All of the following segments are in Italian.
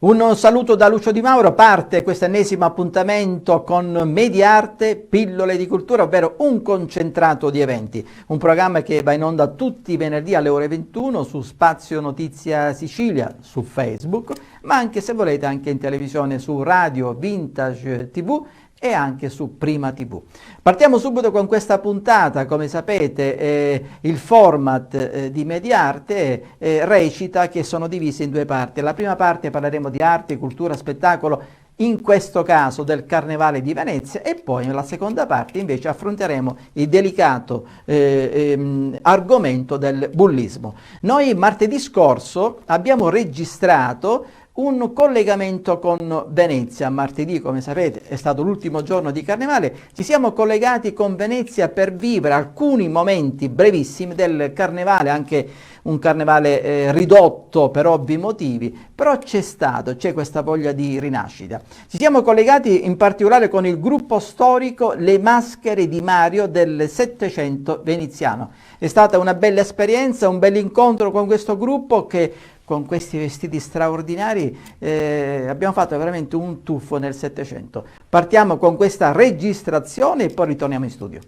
Un saluto da Lucio Di Mauro, parte questo ennesimo appuntamento con Mediarte, pillole di cultura, ovvero un concentrato di eventi, un programma che va in onda tutti i venerdì alle ore 21 su Spazio Notizia Sicilia, su Facebook, ma anche se volete anche in televisione su Radio Vintage TV e anche su Prima TV. Partiamo subito con questa puntata. Come sapete il format di Mediarte recita che sono divisi in due parti. La prima parte parleremo di arte, cultura, spettacolo, in questo caso del Carnevale di Venezia, e poi nella seconda parte invece affronteremo il delicato argomento del bullismo. Noi martedì scorso abbiamo registrato un collegamento con Venezia. Martedì, come sapete, è stato l'ultimo giorno di Carnevale. Ci siamo collegati con Venezia per vivere alcuni momenti brevissimi del Carnevale, anche un Carnevale ridotto per ovvi motivi, però c'è questa voglia di rinascita. Ci siamo collegati in particolare con il gruppo storico Le Maschere di Mario del Settecento veneziano. È stata una bella esperienza, un bel incontro con questo gruppo che con questi vestiti straordinari abbiamo fatto veramente un tuffo nel Settecento. Partiamo con questa registrazione e poi ritorniamo in studio.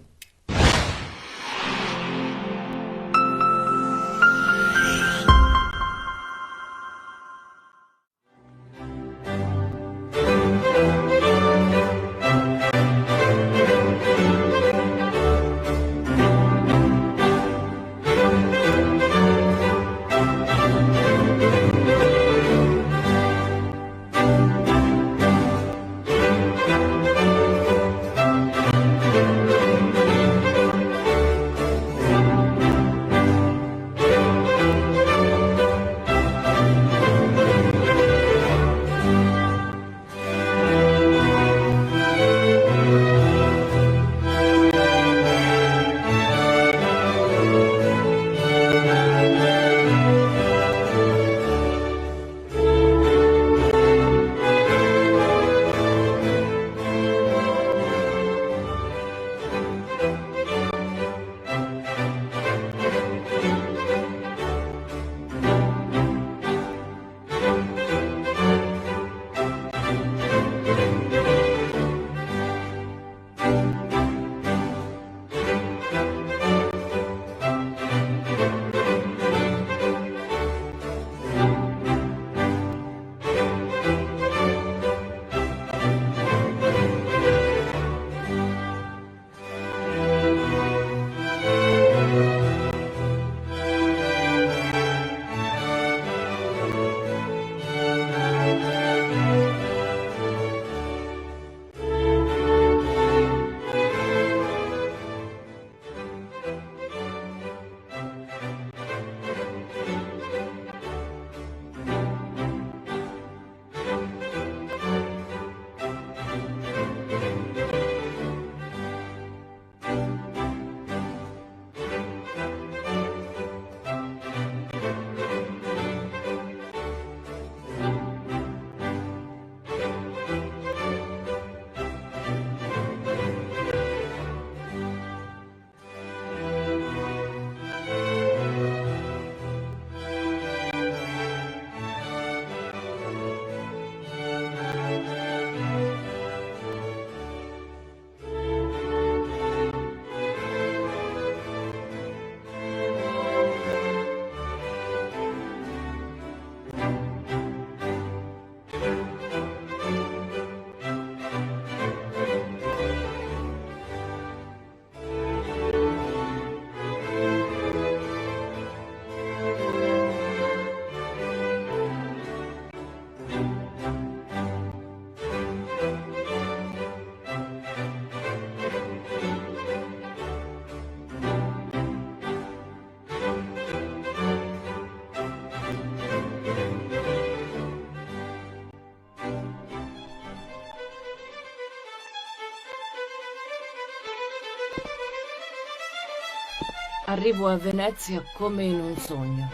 Arrivo a Venezia come in un sogno.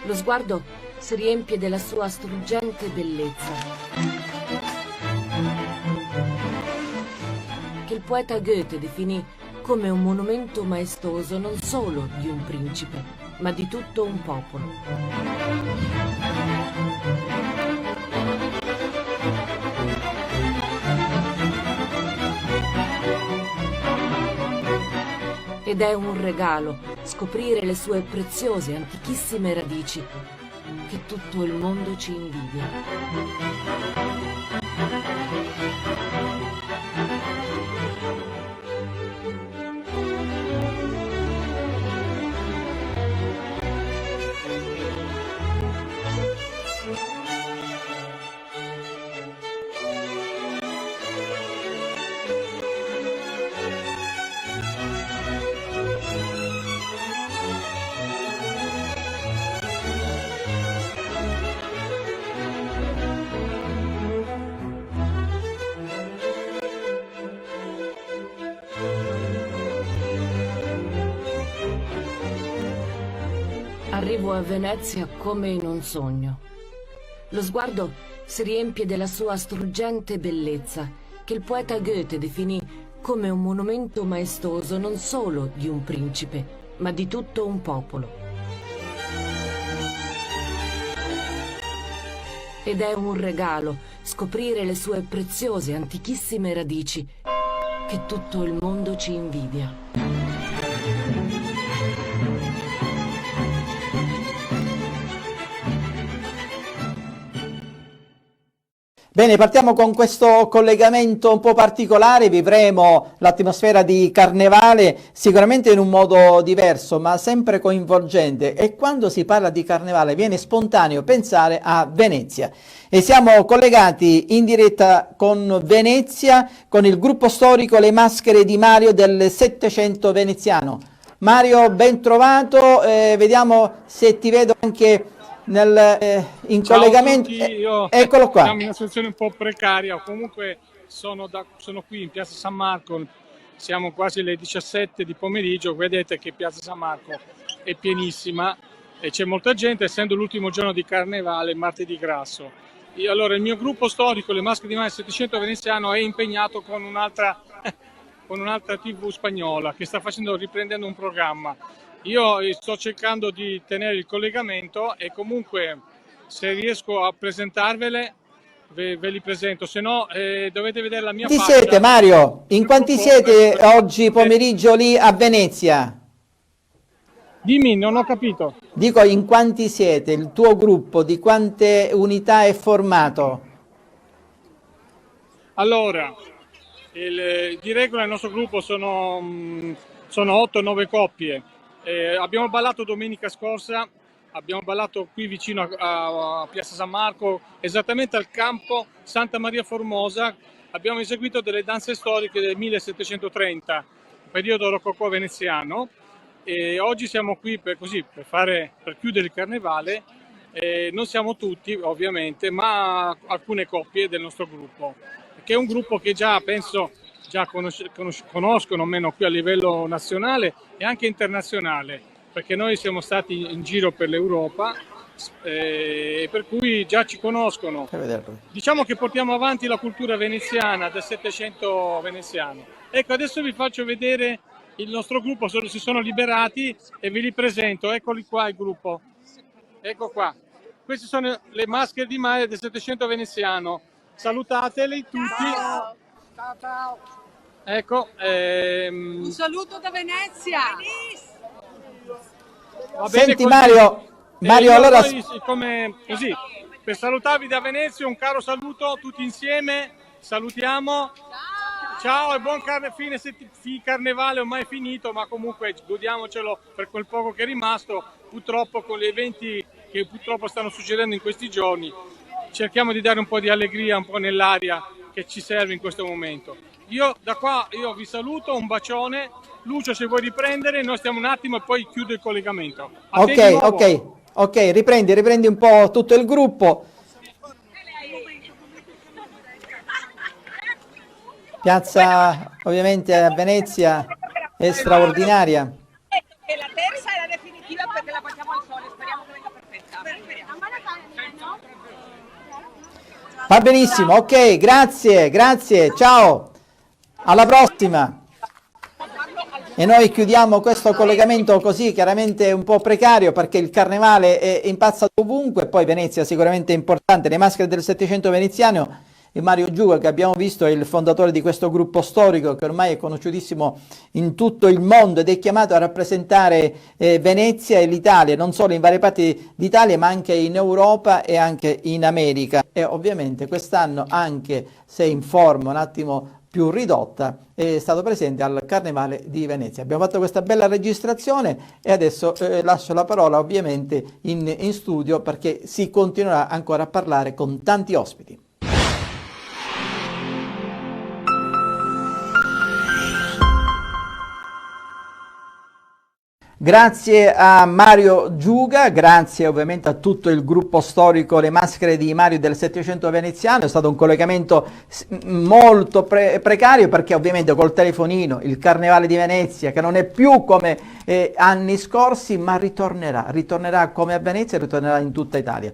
Lo sguardo si riempie della sua struggente bellezza, che il poeta Goethe definì come un monumento maestoso non solo di un principe, ma di tutto un popolo. Ed è un regalo scoprire le sue preziose, antichissime radici, che tutto il mondo ci invidia. Arrivo a Venezia come in un sogno. Lo sguardo si riempie della sua struggente bellezza, che il poeta Goethe definì come un monumento maestoso non solo di un principe, ma di tutto un popolo. Ed è un regalo scoprire le sue preziose, antichissime radici, che tutto il mondo ci invidia. Bene, partiamo con questo collegamento un po' particolare, vivremo l'atmosfera di Carnevale sicuramente in un modo diverso, ma sempre coinvolgente, e quando si parla di Carnevale viene spontaneo pensare a Venezia. E siamo collegati in diretta con Venezia, con il gruppo storico Le Maschere di Mario del Settecento veneziano. Mario, ben trovato, vediamo se ti vedo anche in Ciao collegamento. A tutti, io Eccolo qua. siamo in una situazione un po' precaria, comunque sono qui in Piazza San Marco, siamo quasi le 17 di pomeriggio, vedete che Piazza San Marco è pienissima e c'è molta gente, essendo l'ultimo giorno di Carnevale, martedì grasso. Allora, il mio gruppo storico, Le Maschere di Mario 700 veneziano, è impegnato con un'altra TV spagnola che sta riprendendo un programma. Io sto cercando di tenere il collegamento e comunque se riesco a presentarvele ve li presento, se no dovete vedere la mia faccia. Quanti siete, Mario? In quanti siete oggi pomeriggio lì a Venezia? Dimmi, non ho capito. Dico, in quanti siete? Il tuo gruppo di quante unità è formato? Allora, di regola il nostro gruppo sono 8-9 coppie. Abbiamo ballato domenica scorsa, abbiamo ballato qui vicino a Piazza San Marco, esattamente al campo Santa Maria Formosa. Abbiamo eseguito delle danze storiche del 1730, periodo rococò veneziano, e oggi siamo qui per chiudere il carnevale. Non siamo tutti ovviamente, ma alcune coppie del nostro gruppo, che è un gruppo che penso conoscono almeno qui a livello nazionale e anche internazionale, perché noi siamo stati in giro per l'Europa, per cui già ci conoscono. Diciamo che portiamo avanti la cultura veneziana del Settecento veneziano. Ecco, adesso vi faccio vedere il nostro gruppo, si sono liberati e ve li presento. Eccoli qua il gruppo, ecco qua. Queste sono le maschere di Mario del Settecento veneziano. Salutateli tutti. Ciao. Ciao, ciao. Ecco, un saluto da Venezia. Va bene. Senti così. Mario, allora così, per salutarvi da Venezia, un caro saluto tutti insieme, salutiamo. Ciao e buon fine carnevale, ormai è finito, ma comunque godiamocelo per quel poco che è rimasto, purtroppo con gli eventi che purtroppo stanno succedendo in questi giorni. Cerchiamo di dare un po' di allegria, un po' nell'aria che ci serve in questo momento. Io vi saluto, un bacione. Lucio, se vuoi riprendere, noi stiamo un attimo e poi chiudo il collegamento. Ok, riprendi un po' tutto il gruppo. Piazza ovviamente a Venezia è straordinaria. E la terza è la definitiva perché la facciamo al sole, speriamo che venga perfetta. Va benissimo, ok, grazie, ciao, alla prossima. E noi chiudiamo questo collegamento così, chiaramente un po' precario, perché il carnevale è impazzato ovunque, poi Venezia sicuramente è importante, le maschere del Settecento veneziano Mario Giuga, che abbiamo visto è il fondatore di questo gruppo storico che ormai è conosciutissimo in tutto il mondo ed è chiamato a rappresentare Venezia e l'Italia, non solo in varie parti d'Italia ma anche in Europa e anche in America. E ovviamente quest'anno, anche se in forma un attimo più ridotta, è stato presente al Carnevale di Venezia. Abbiamo fatto questa bella registrazione e adesso lascio la parola ovviamente in studio, perché si continuerà ancora a parlare con tanti ospiti. Grazie a Mario Giuga, grazie ovviamente a tutto il gruppo storico Le Maschere di Mario del Settecento veneziano. È stato un collegamento molto precario, perché ovviamente col telefonino il Carnevale di Venezia, che non è più come anni scorsi, ma ritornerà come a Venezia e ritornerà in tutta Italia.